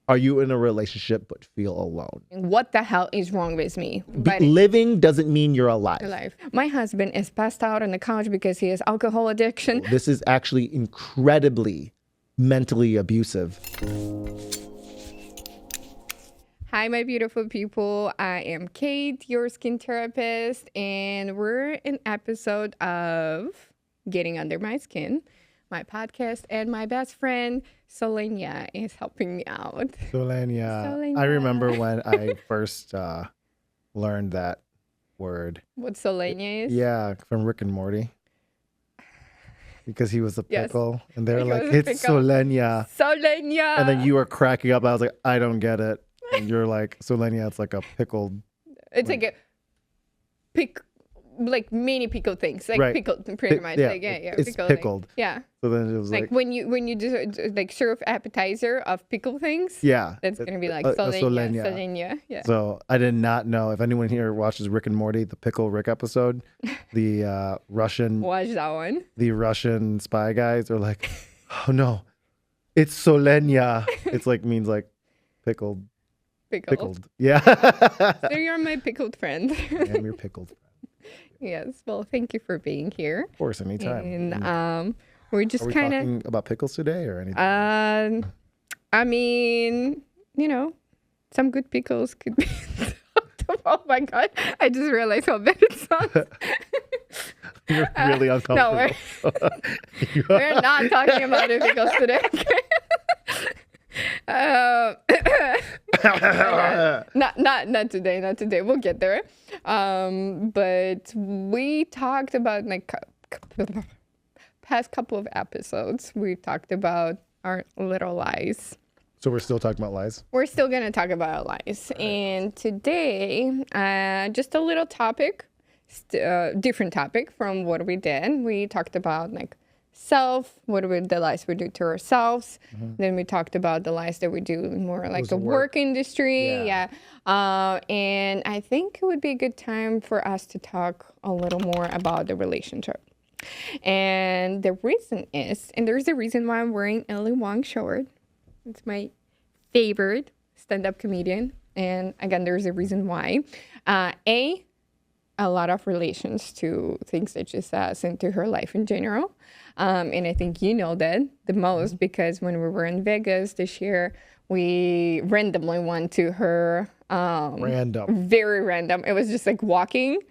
Are you in a relationship but feel alone? What the hell is wrong with me? But Living doesn't mean you're alive. My husband is passed out on the couch because he has alcohol addiction. This is actually incredibly mentally abusive. Hi, my beautiful people. I am Kate, your skin therapist, and we're in episode of Getting Under My Skin, my podcast, and my best friend, Solenia, is helping me out. Solenia. I remember when I first learned that word. What Solenia is? Yeah, from Rick and Morty. Because he was a pickle. Yes. And they're like, it's Solenia. Solenia. And then you were cracking up. I was like, I don't get it. And you're like, Solenia, it's like a pickled. It's like a like mini pickle things, like right. Pickled pretty much. Yeah, like it's pickled. Thing. Yeah. So then it was like when you do like serve appetizer of pickle things. Yeah. That's gonna be like Solenia. Yeah. So I did not know, if anyone here watches Rick and Morty, the Pickle Rick episode, the Russian. Watch that one. The Russian spy guys are like, oh no, it's Solenia. It's like means like pickled. Pickled. Yeah. So you're my pickled friend. I am your pickled friend. Yes. Well, thank you for being here. Of course, anytime. And we're just kind of talking about pickles today or anything. I mean, some good pickles could be. Oh my god! I just realized how bad it sounds. You're really uncomfortable. No, we're not talking about the pickles today. Not today. We'll get there. But we talked about like past couple of episodes. We talked about our little lies. So we're still talking about lies? We're still gonna talk about lies. Right. And today, just a little topic, different topic from what we did. We talked about like the lies we do to ourselves. Mm-hmm. Then we talked about the lies that we do more like the work industry. Yeah. And I think it would be a good time for us to talk a little more about the relationship. And the reason is, and there's a reason why I'm wearing Ali Wong shirt. It's my favorite stand-up comedian. And again, there's a reason why. A lot of relations to things that she says and to her life in general. And I think you know that the most because when we were in Vegas this year, we randomly went to her. Very random. It was just like walking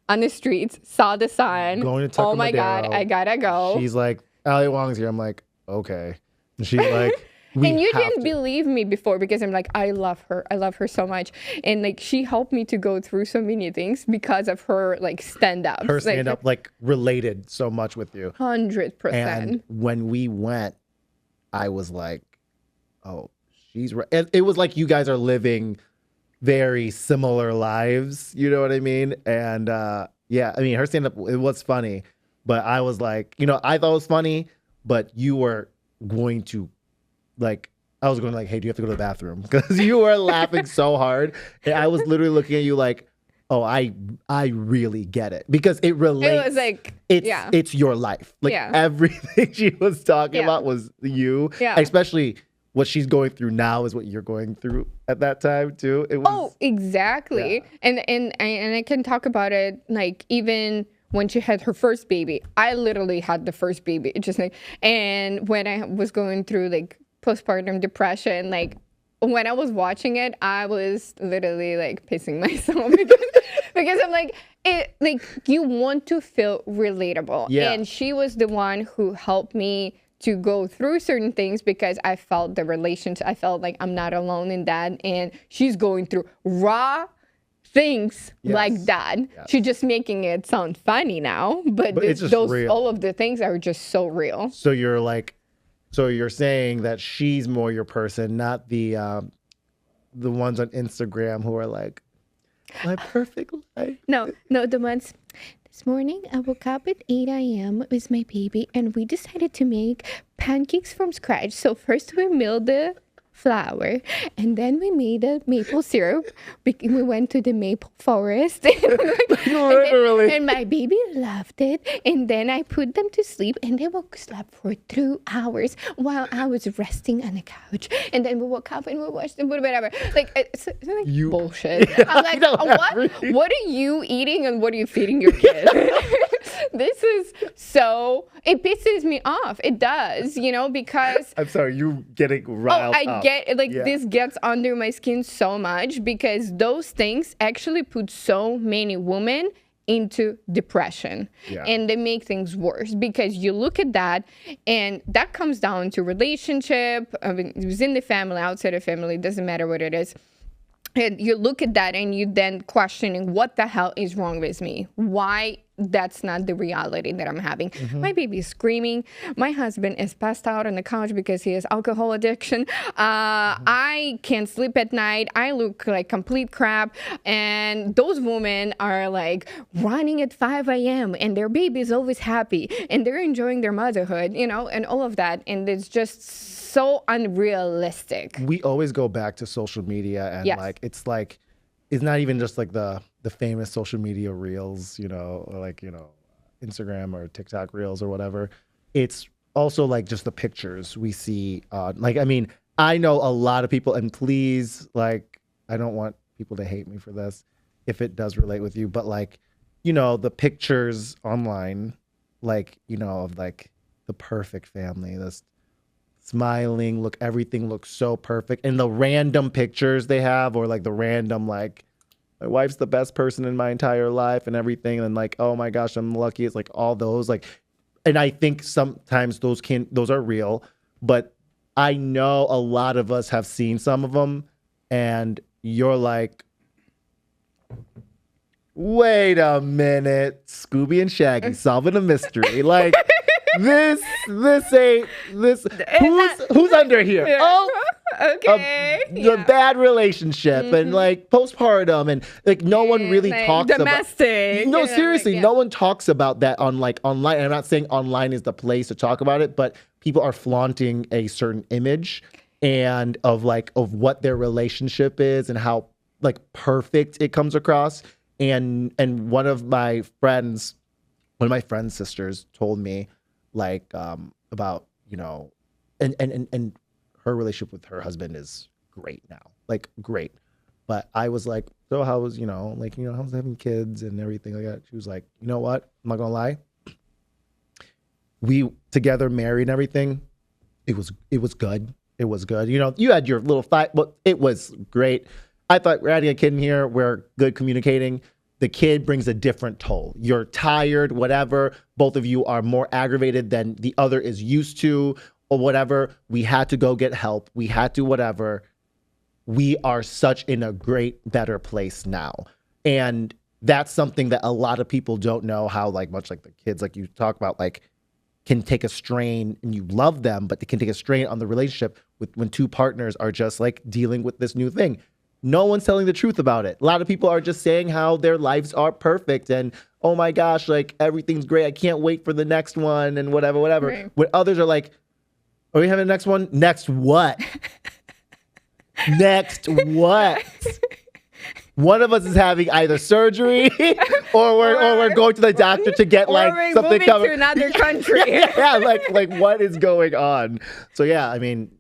on the streets, saw the sign. Going to oh my God, I gotta go. She's like, Ali Wong's here. I'm like, okay. And she's like, and you didn't believe me before because I'm like, I love her. I love her so much. And like, she helped me to go through so many things because of her like stand-up. Her stand-up like related so much with you. 100%. And when we went, I was like, oh, she's right. And it was like you guys are living very similar lives. You know what I mean? And yeah, I mean, her stand-up, it was funny. But I was like, I thought it was funny, but you were going to I was going like, hey, do you have to go to the bathroom? Because you were laughing so hard. And I was literally looking at you like, oh, I really get it. Because it relates. It was like, it's your life. Like everything she was talking about was you. Yeah. Especially what she's going through now is what you're going through at that time too. It was, exactly. Yeah. And I can talk about it like even when she had her first baby. I literally had the first baby. It's just like, and when I was going through like postpartum depression, like when I was watching it, I was literally like pissing myself because I'm like, you want to feel relatable. Yeah. And she was the one who helped me to go through certain things because I felt the relationship. I felt like I'm not alone in that. And she's going through raw things like that. Yes. She's just making it sound funny now, but it's just real. All of the things are just so real. So you're saying that she's more your person, not the ones on Instagram who are like, my perfect life. No, the ones. This morning, I woke up at 8 a.m. with my baby, and we decided to make pancakes from scratch. So first we milled the flour, and then we made a maple syrup. We went to the maple forest, Literally. and my baby loved it. And then I put them to sleep, and they slept for 2 hours while I was resting on the couch. And then we woke up and we watched them, whatever. Like it's like bullshit. I'm like, what are you eating and what are you feeding your kid? This is so, it pisses me off. It does, because I'm sorry, you getting riled up. This gets under my skin so much because those things actually put so many women into depression. Yeah. And they make things worse because you look at that and that comes down to relationship. I mean, it was in the family, outside of family, it doesn't matter what it is. And you look at that and you then questioning what the hell is wrong with me? Why that's not the reality that I'm having? My baby is screaming. My husband is passed out on the couch because he has alcohol addiction. I can't sleep at night. I look like complete crap. And those women are like running at 5 a.m. and their baby is always happy and they're enjoying their motherhood, and all of that. And it's just so unrealistic. We always go back to social media and Yes. it's not even just like the famous social media reels, or like, Instagram or TikTok reels or whatever. It's also like just the pictures we see. I know a lot of people, and please, like, I don't want people to hate me for this if it does relate with you, but like, the pictures online, like, of like the perfect family, this smiling, everything looks so perfect. And the random pictures they have, or like the random, like, my wife's the best person in my entire life and everything. And like, oh my gosh, I'm lucky. It's like all those, like, and I think sometimes those are real, but I know a lot of us have seen some of them and you're like, wait a minute, Scooby and Shaggy solving a mystery. Like, this ain't this. Who's under here? Yeah. Oh, Okay. the bad relationship and like postpartum and like no one really Like talks domestic. about. No, like, seriously, yeah. no one talks about that on like online. And I'm not saying online is the place to talk about it, but people are flaunting a certain image and of what their relationship is and how like perfect it comes across. And one of my friends' sisters told me like about and her relationship with her husband is great now, like great. But I was like, so how was how's having kids and everything like that? She was like, you know what? I'm not gonna lie. We together married and everything. It was good. It was good. You had your little fight, but it was great. I thought we're adding a kid in here. We're good communicating. The kid brings a different toll. You're tired, whatever. Both of you are more aggravated than the other is used to or whatever. We had to go get help. We had to whatever. We are such in a better place now. And that's something that a lot of people don't know how like much like the kids like you talk about like can take a strain and you love them, but they can take a strain on the relationship with when two partners are just like dealing with this new thing. No one's telling the truth about it. A lot of people are just saying how their lives are perfect and, oh my gosh, like everything's great. I can't wait for the next one and whatever. Right. When others are like, are we having the next one? Next what? Next what? One of us is having either surgery or we're going to the doctor to get like we're something moving covered. to another country. Yeah, like what is going on? So yeah, I mean,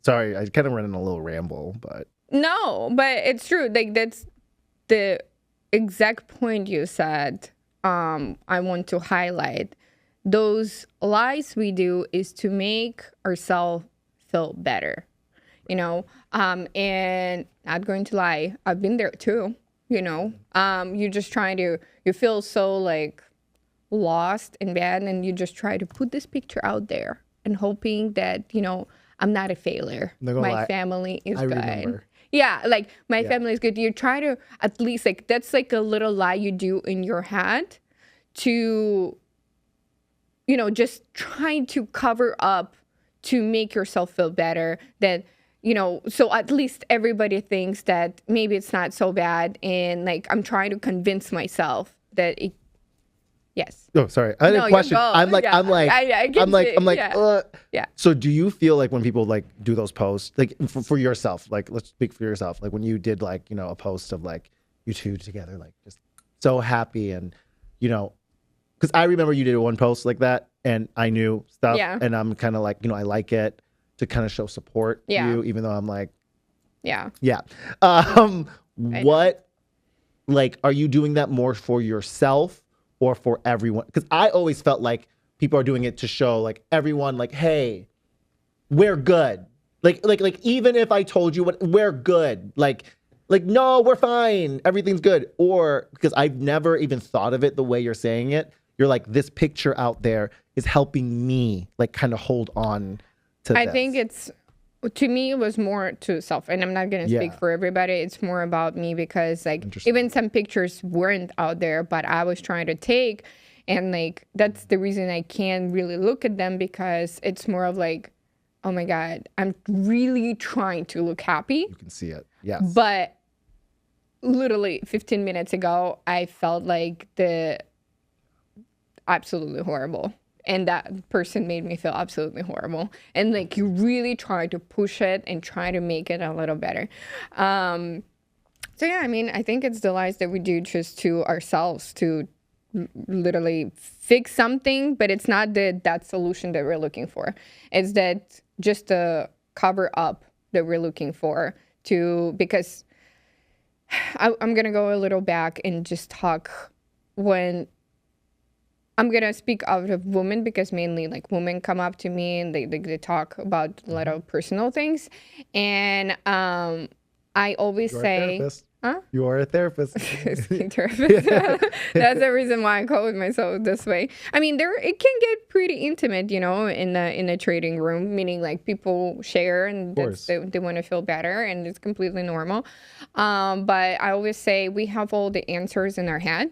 sorry, I kind of ran in a little ramble, but No, but it's true. Like that's the exact point you said. I want to highlight those lies we do is to make ourselves feel better, and not going to lie. I've been there too, you're just trying to, you feel so like lost and bad and you just try to put this picture out there and hoping that, I'm not a failure. Not gonna My lie, family is I good. remember. Yeah, like my family is good. You try to at least like that's like a little lie you do in your head to, just trying to cover up to make yourself feel better. That so at least everybody thinks that maybe it's not so bad, and like I'm trying to convince myself that Yes. Oh, sorry. I had No, a you question. go. I'm like, Yeah. I'm like, I can I'm like, see- I'm like, yeah. Yeah. So do you feel like when people like do those posts, like for yourself, like let's speak for yourself, like when you did like, a post of like you two together, like just so happy and, because I remember you did one post like that and I knew stuff Yeah. and I'm kind of like, I like it to kind of show support to Yeah. you, even though I'm like, Yeah. yeah. What, like, are you doing that more for yourself or for everyone? Because I always felt like people are doing it to show like everyone, like, hey, we're good. Like even if I told you what we're good, like no, we're fine, everything's good. Or because I've never even thought of it the way you're saying it, you're like this picture out there is helping me like kind of hold on to I this. think it's, to me, it was more to self, and I'm not going to speak Yeah. for everybody. It's more about me because, like, Interesting. even some pictures weren't out there, but I was trying to take, and like, that's the reason I can't really look at them because it's more of like, oh my God, I'm really trying to look happy, You can see it. Yes. but literally 15 minutes ago, I felt like absolutely horrible. And that person made me feel absolutely horrible. And like you really try to push it and try to make it a little better. So yeah, I mean, I think it's the lies that we do just to ourselves to literally fix something, but it's not that solution that we're looking for. It's that just the cover up that we're looking for because I'm gonna go a little back and just talk when I'm gonna speak out of women because mainly like women come up to me and they talk about a lot of personal things, and I always You're a say, therapist. huh? You are a therapist. Speak therapist. That's the reason why I call myself this way. I mean, it can get pretty intimate, in the trading room, meaning like people share and they want to feel better, and it's completely normal. But I always say we have all the answers in our head,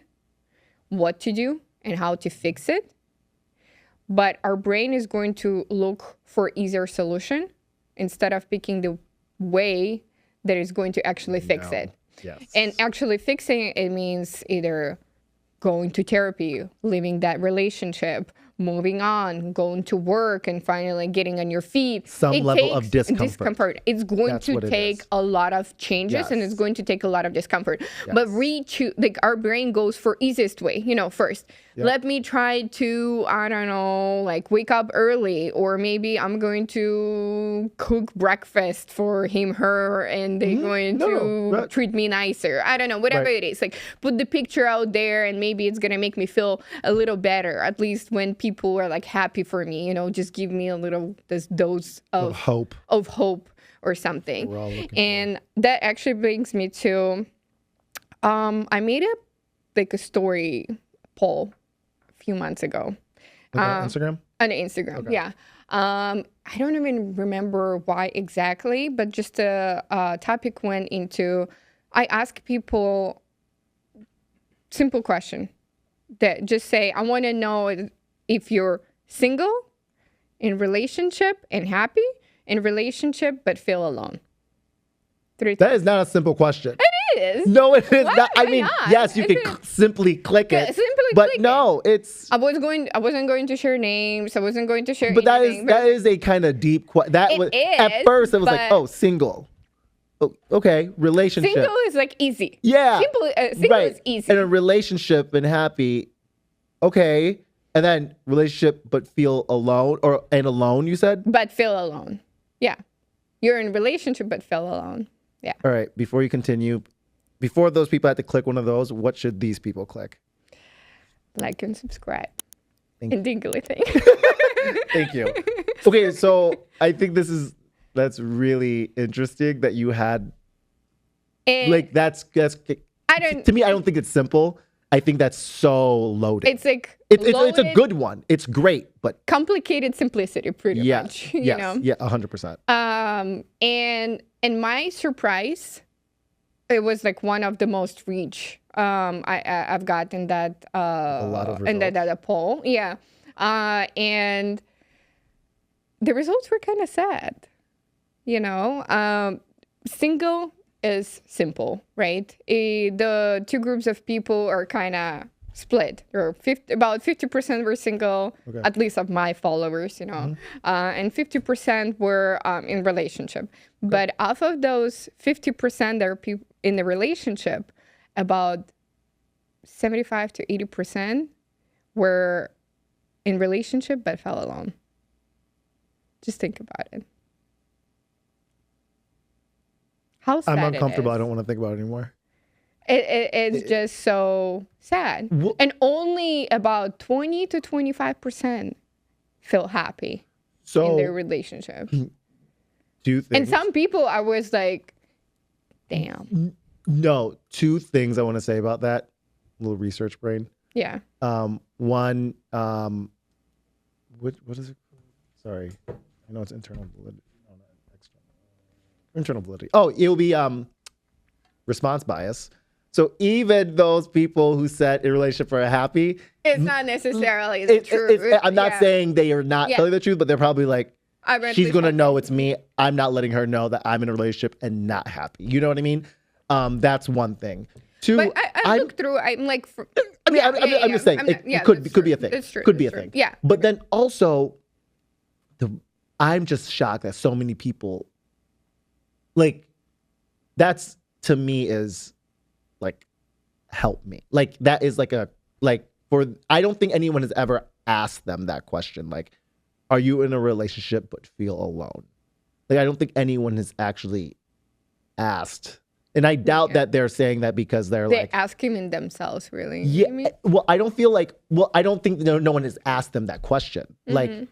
what to do and how to fix it. But our brain is going to look for easier solution instead of picking the way that is going to actually fix it. Yes. And actually fixing it means either going to therapy, leaving that relationship, moving on, going to work, and finally getting on your feet. Some level of discomfort. It's going That's to what it take is. a lot of changes, and it's Yes. going to take a lot of discomfort. But our brain goes for easiest way, first. Yep. Let me try to, I don't know, like wake up early, or maybe I'm going to cook breakfast for him, her, and they're going to right. treat me nicer. I don't know, whatever Right. it is. Like put the picture out there, and maybe it's gonna make me feel a little better. At least when people are like happy for me, just give me a little this dose Of hope. of hope or something. We're all looking for. And that actually brings me to, I made a story poll a few months ago. Okay, Instagram? On Instagram, Okay. yeah. I don't even remember why exactly, but just the topic went into, I asked people simple question that just say, I want to know if you're single, in relationship and happy, in relationship but feel alone. That is not a simple question. It is. No, it is What? not. I Why mean, not? yes, you It's can simply click Yeah, it. simply but click no, it's. I wasn't going to share names. I wasn't going to share But anything. that is a kind of deep. That It was is, at first. It was like, but- oh, single. Oh, okay, relationship. Single is like easy. Yeah. Single right. is easy. And a relationship and happy. Okay, and then relationship but feel alone and alone. You said. But feel alone. Yeah. You're in a relationship but feel alone. Yeah. All right. Before you continue, before those people had to click one of those, what should these people click? Like and subscribe. Thank And dingly thing. Thank you. Okay, so I think that's really interesting that you had And like that's I don't to me. I don't think it's simple. I think that's so loaded. it's like It's a loaded, good one. It's great, but complicated simplicity pretty yes, much. yes, You know? yeah, 100%. And my surprise, it was like one of the most reach I've gotten that A lot of in that results. poll. Yeah. And the results were kind of sad. Single is simple, right? The two groups of people are kind of split. There were about 50% were single, Okay. at least of my followers, and 50% were in relationship. But off of those 50% that are in the relationship, about 75 to 80% were in relationship but fell alone. Just think about it. How sad I'm uncomfortable. It I is. don't want to think about it anymore. It's just so sad. And only about 20 to 25% feel happy in their So relationship. two things. And some people, I was like, damn. No, two things I want to say about that. Little research brain. Yeah. One, what is it? Sorry, I know it's internal validity. No, not external. Internal validity. Oh, it'll be response bias. So even those people who said a relationship are happy, It's not necessarily the truth. I'm not saying they are not Yeah. telling the truth, but they're probably like, I read she's this gonna one. know it's me. I'm not letting her know that I'm in a relationship and not happy. You know what I mean? That's one thing. Two, But I look through, I'm like, I'm just saying it could be a thing. That's true. Could be a That's thing. true. Yeah. But then also, I'm just shocked that so many people, like, that's to me is like, help me. Like that is like I don't think anyone has ever asked them that question. Like, are you in a relationship but feel alone? Like I don't think anyone has actually asked. And I doubt that they're saying that because they're They like, ask him in themselves, really. yeah. You mean? Well, I don't think no one has asked them that question. Like,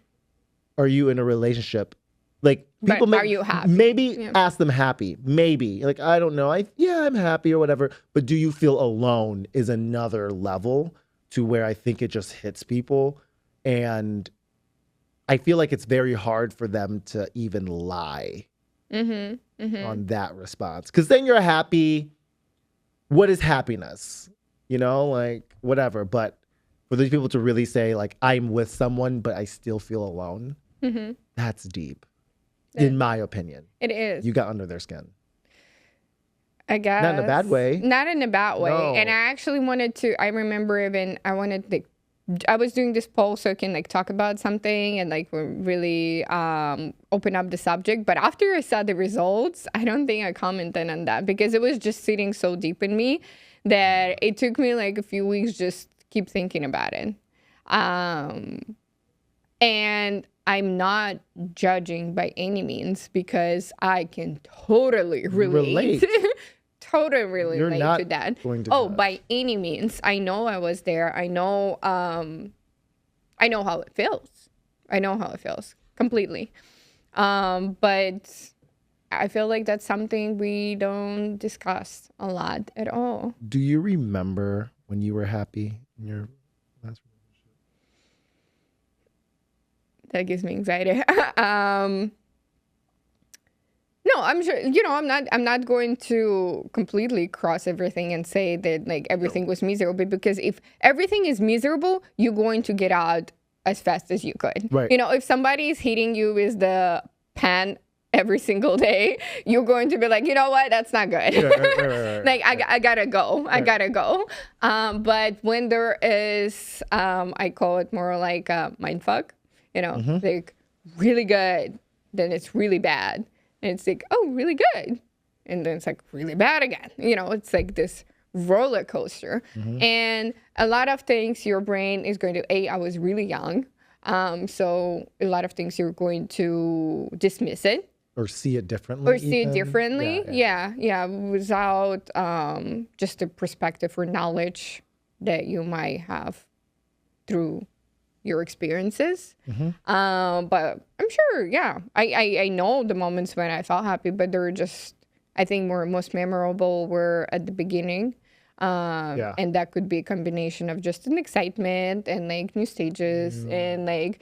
are you in a relationship? Like But people are you happy? maybe Yeah. ask them happy. Maybe. Like, I don't know. I'm happy or whatever. But do you feel alone is another level to where I think it just hits people. And I feel like it's very hard for them to even lie on that response. Because then you're happy. What is happiness? You know, like whatever. But for these people to really say, like, I'm with someone, but I still feel alone, that's deep, in my opinion. It is. You got under their skin. I guess. Not in a bad way. Not in a bad way. No. And I actually I remember I was doing this poll so I can like talk about something and like really open up the subject. But after I saw the results, I don't think I commented on that because it was just sitting so deep in me that it took me like a few weeks just keep thinking about it. And I'm not judging by any means because I can totally relate. Totally You're relate not to that. going to Oh, judge. by any means. I know I was there. I know how it feels. I know how it feels completely. But I feel like that's something we don't discuss a lot at all. Do you remember when you were happy in your last relationship? That gives me anxiety. No, I'm sure, I'm not going to completely cross everything and say that like everything was miserable because if everything is miserable, you're going to get out as fast as you could. Right. If somebody is hitting you with the pan every single day, you're going to be like, you know what? That's not good. Right. Like I gotta go. I gotta go. But when there is, I call it more like a mind fuck. Like really good, then it's really bad. And it's like, oh, really good. And then it's like really bad again. It's like this roller coaster. And a lot of things your brain is going to, I was really young. So a lot of things you're going to dismiss it. Or see it differently. Yeah. Without just the perspective or knowledge that you might have through your experiences. But I'm sure, yeah. I know the moments when I felt happy, but they were just, I think most memorable were at the beginning. And that could be a combination of just an excitement and like new stages and like,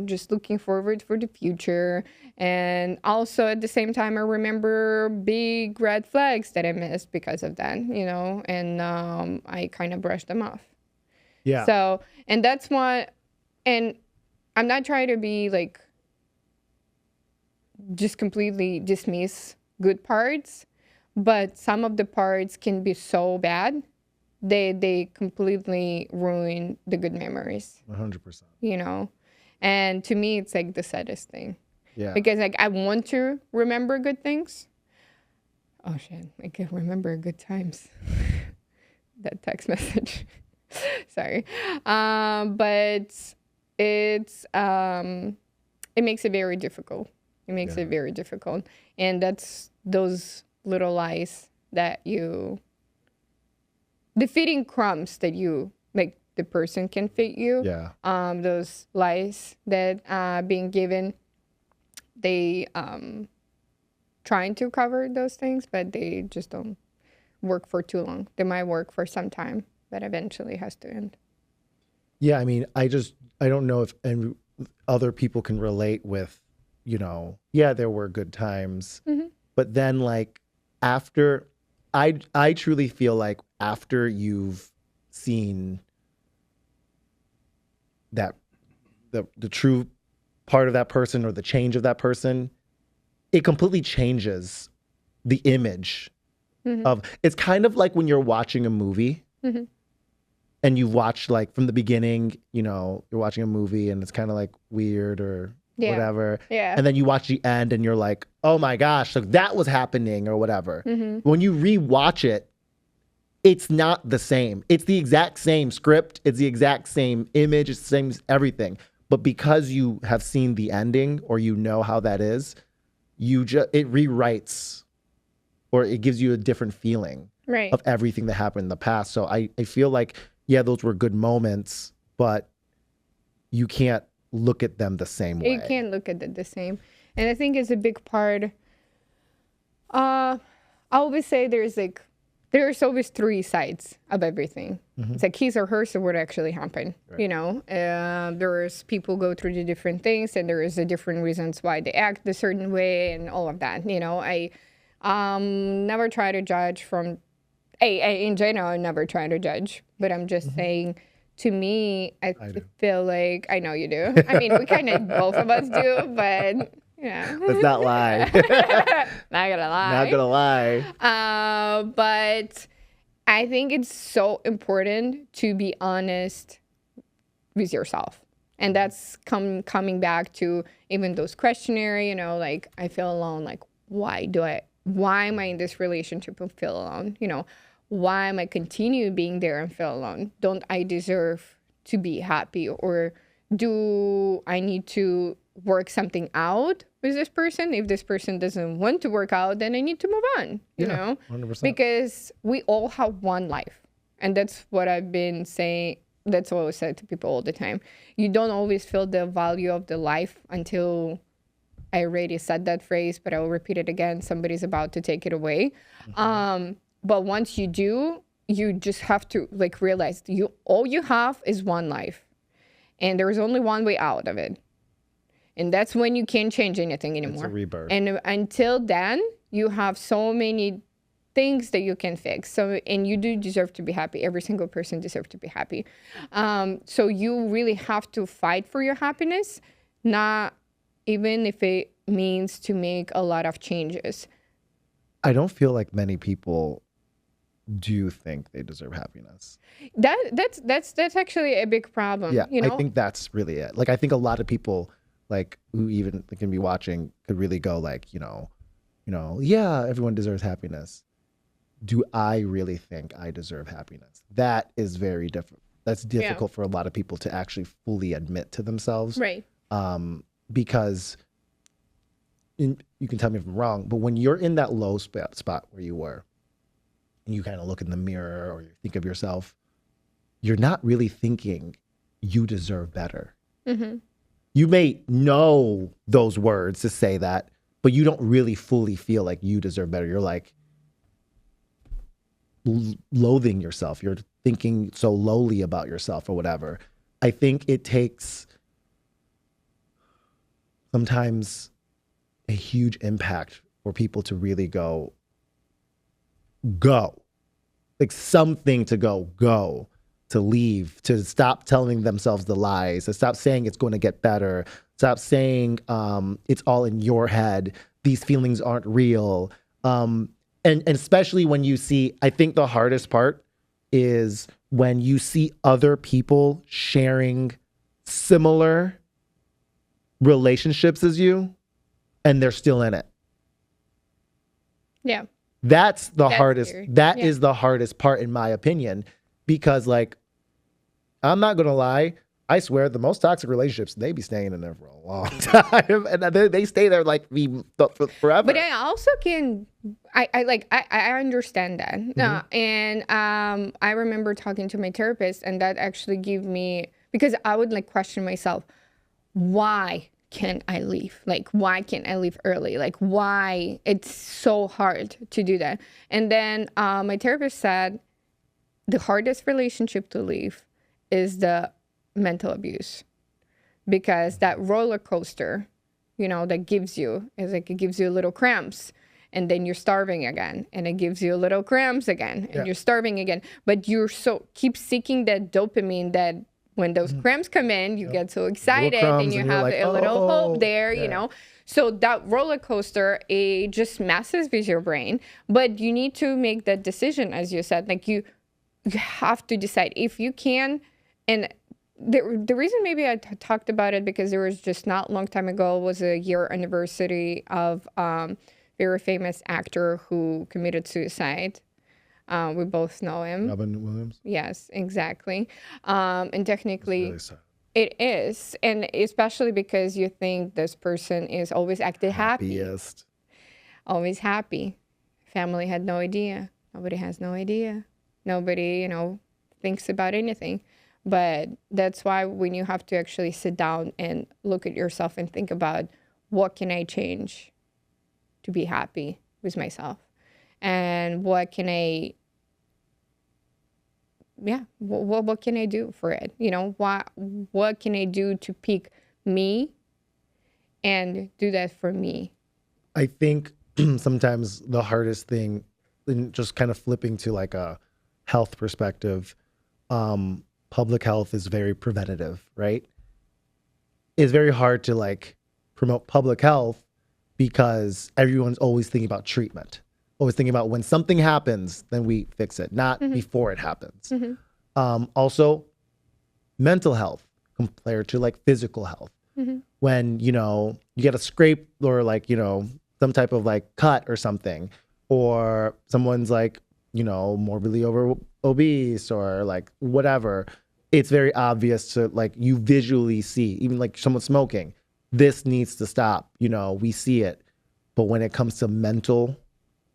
just looking forward for the future. And also at the same time, I remember big red flags that I missed because of that, and I kind of brushed them off. Yeah. So, and that's what, and I'm not trying to be like, just completely dismiss good parts, but some of the parts can be so bad they completely ruin the good memories, 100%. you know. And to me, it's like the saddest thing Yeah. because like I want to remember good things. Oh shit, I can remember good times. That text message. Sorry. But it's it makes it very difficult. It makes it very difficult. And that's those little lies that you, the feeding crumbs that you, like the person can feed you. Yeah. Those lies that being given, they trying to cover those things, but they just don't work for too long. They might work for some time, but eventually has to end. Yeah. I mean, I don't know if and other people can relate with, yeah, there were good times, but then like after, I truly feel like after you've seen that the true part of that person or the change of that person, it completely changes the image of, it's kind of like when you're watching a movie and you've watched like from the beginning, you're watching a movie and it's kind of like weird or whatever. Yeah. And then you watch the end and you're like, oh my gosh, like that was happening or whatever. When you rewatch it, it's not the same. It's the exact same script. It's the exact same image. It's the same everything. But because you have seen the ending or you know how that is, it rewrites or it gives you a different feeling of everything that happened in the past. So I feel like, yeah, those were good moments, but you can't look at them the same way. You can't look at it the same. And I think it's a big part. I always say there's always three sides of everything. It's like his or hers of what actually happened. Right. There's people go through the different things and there is the different reasons why they act a certain way and all of that. I never try to judge from, in general, I never try to judge, but I'm just saying, to me, I feel like, I know you do. I mean, we kind of, both of us do, but yeah. Let's not lie. Not gonna lie. Not gonna lie. But I think it's so important to be honest with yourself. And that's coming back to even those questionnaire, like I feel alone, like why am I in this relationship and feel alone? Why am I continue being there and feel alone? Don't I deserve to be happy? Or do I need to work something out with this person? If this person doesn't want to work out, then I need to move on, you know? 100%. Because we all have one life. And that's what I've been saying. That's what I said to people all the time. You don't always feel the value of the life until, I already said that phrase, but I will repeat it again. Somebody's about to take it away. But once you do, you just have to realize all you have is one life. And there is only one way out of it. And that's when you can't change anything anymore. It's a rebirth. And until then, you have so many things that you can fix. And you do deserve to be happy. Every single person deserves to be happy. So you really have to fight for your happiness, not even if it means to make a lot of changes. I don't feel like many people do think they deserve happiness. That's actually a big problem. Yeah, I think that's really it. Like, I think a lot of people, who even can be watching, could really go yeah, everyone deserves happiness. Do I really think I deserve happiness? That is very different. That's difficult for a lot of people to actually fully admit to themselves. Right. Because you can tell me if I'm wrong, but when you're in that low spot where you were, and you kind of look in the mirror or you think of yourself, you're not really thinking you deserve better. You may know those words to say that, but you don't really fully feel like you deserve better. You're like loathing yourself. You're thinking so lowly about yourself or whatever. I think it takes sometimes a huge impact for people to really go, like something to go, to leave, to stop telling themselves the lies, to stop saying it's going to get better, stop saying it's all in your head, these feelings aren't real. And especially when you see, I think the hardest part is when you see other people sharing similar relationships as you and they're still in it. Yeah. That's the That's hardest. scary. That Yeah. is the hardest part, in my opinion, because like, I'm not gonna lie. I swear, the most toxic relationships, they be staying in there for a long time, and they stay there like forever. But I also can, I understand that. And I remember talking to my therapist, and that actually gave me, because I would like question myself, why can't I leave? Like, why can't I leave early? Like, why it's so hard to do that? And then my therapist said the hardest relationship to leave is the mental abuse, because that roller coaster, you know, that gives you is like, it gives you little cramps, and then you're starving again, and it gives you little cramps again, and you're starving again, but you're so keep seeking that dopamine, that when those cramps come in, you get so excited crumbs and you and you're have like, a little "Oh." hope there, you know. So that roller coaster, it just messes with your brain. But you need to make that decision, as you said, like you have to decide if you can. And the reason maybe I talked about it, because there was just not long time ago was a year anniversary of very famous actor who committed suicide. We both know him. Robin Williams. Yes, exactly. And technically, Really sad. it is, and especially because you think this person is always acted happy, Happiest. always happy. Family had no idea. Nobody has no idea. Nobody, you know, thinks about anything. But that's why when you have to actually sit down and look at yourself and think about, what can I change to be happy with myself? And what can I, what can I do for it? You know, what can I do to pick me and do that for me? I think sometimes the hardest thing, in just kind of flipping to like a health perspective, public health is very preventative, right? It's very hard to like promote public health because everyone's always thinking about treatment, always thinking about when something happens, then we fix it, not before it happens. Also, mental health compared to like physical health. When, you know, you get a scrape or like, you know, some type of like cut or something, or someone's like, you know, morbidly obese or like whatever, it's very obvious to like, you visually see, even like someone smoking, this needs to stop, you know, we see it. But when it comes to mental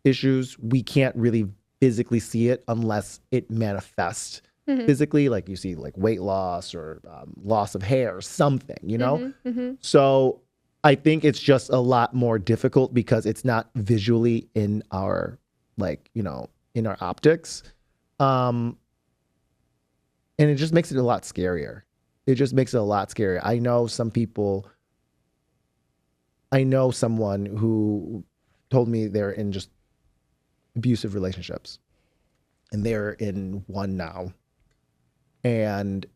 issues, we can't really physically see it unless it manifests physically, like you see like weight loss or loss of hair or something, you know? So I think it's just a lot more difficult because it's not visually in our, like, you know, in our optics. And it just makes it a lot scarier. It just makes it a lot scarier. I know someone who told me they're in just abusive relationships, and they're in one now. And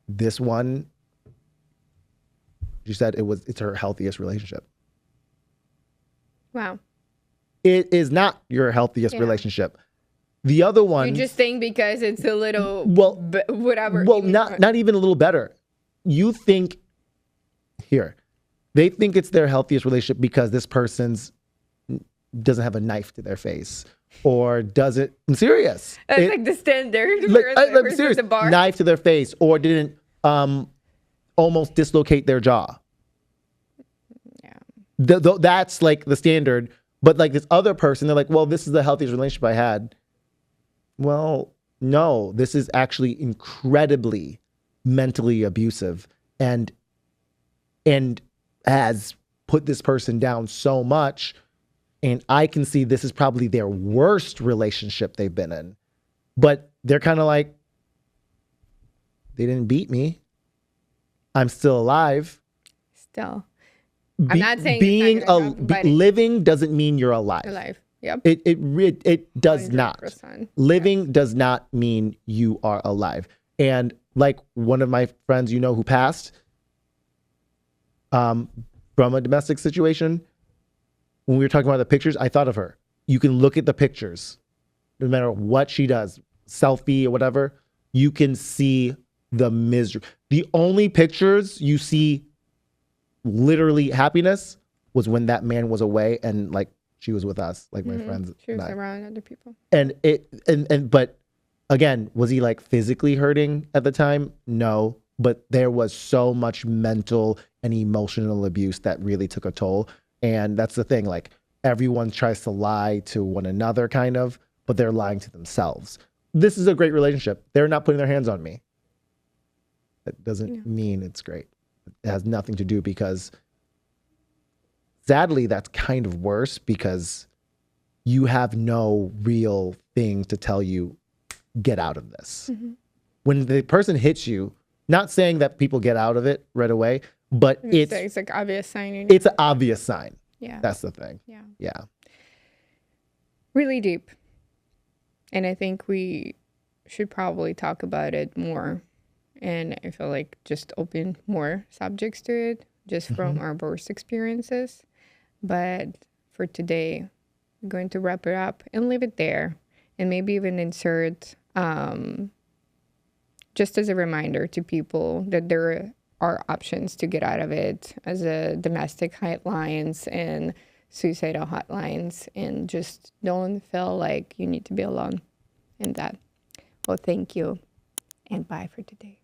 this one, she said it's her healthiest relationship. Wow. It is not your healthiest relationship. The other one, You just think because it's a little, whatever. well, not even a little better. You think they think it's their healthiest relationship because this person's doesn't have a knife to their face or doesn't. I'm serious. That's like the standard. Like, for I'm serious. the bar. Knife to their face or didn't almost dislocate their jaw. Yeah. That's like the standard. But like this other person, they're like, well, this is the healthiest relationship I had. Well, no, this is actually incredibly mentally abusive and has put this person down so much. And I can see this is probably their worst relationship they've been in. But they're kind of like, they didn't beat me. I'm still alive. Still. I'm not saying it's being not gonna happen, but living doesn't mean you're alive. alive. Yep. It does not. 100%. Living does not mean you are alive. And like one of my friends, you know, who passed from a domestic situation, when we were talking about the pictures, I thought of her. You can look at the pictures, no matter what she does, selfie or whatever, you can see the misery. The only pictures you see literally happiness was when that man was away and like she was with us, like my friends She and was I. around other people. And but again, was he like physically hurting at the time? No, but there was so much mental and emotional abuse that really took a toll. And that's the thing, like everyone tries to lie to one another kind of, but they're lying to themselves. This is a great relationship. They're not putting their hands on me. That doesn't mean it's great. It has nothing to do, because sadly that's kind of worse, because you have no real thing to tell you, get out of this. When the person hits you, not saying that people get out of it right away, but It's like obvious sign. it's an obvious sign. Yeah. That's the thing. Yeah. Yeah. Really deep. And I think we should probably talk about it more. And I feel like just open more subjects to it, just from our worst experiences. But for today, I'm going to wrap it up and leave it there. And maybe even insert, just as a reminder to people that there are options to get out of it, as a domestic hotlines and suicidal hotlines, and just don't feel like you need to be alone in that. Well, thank you, and bye for today.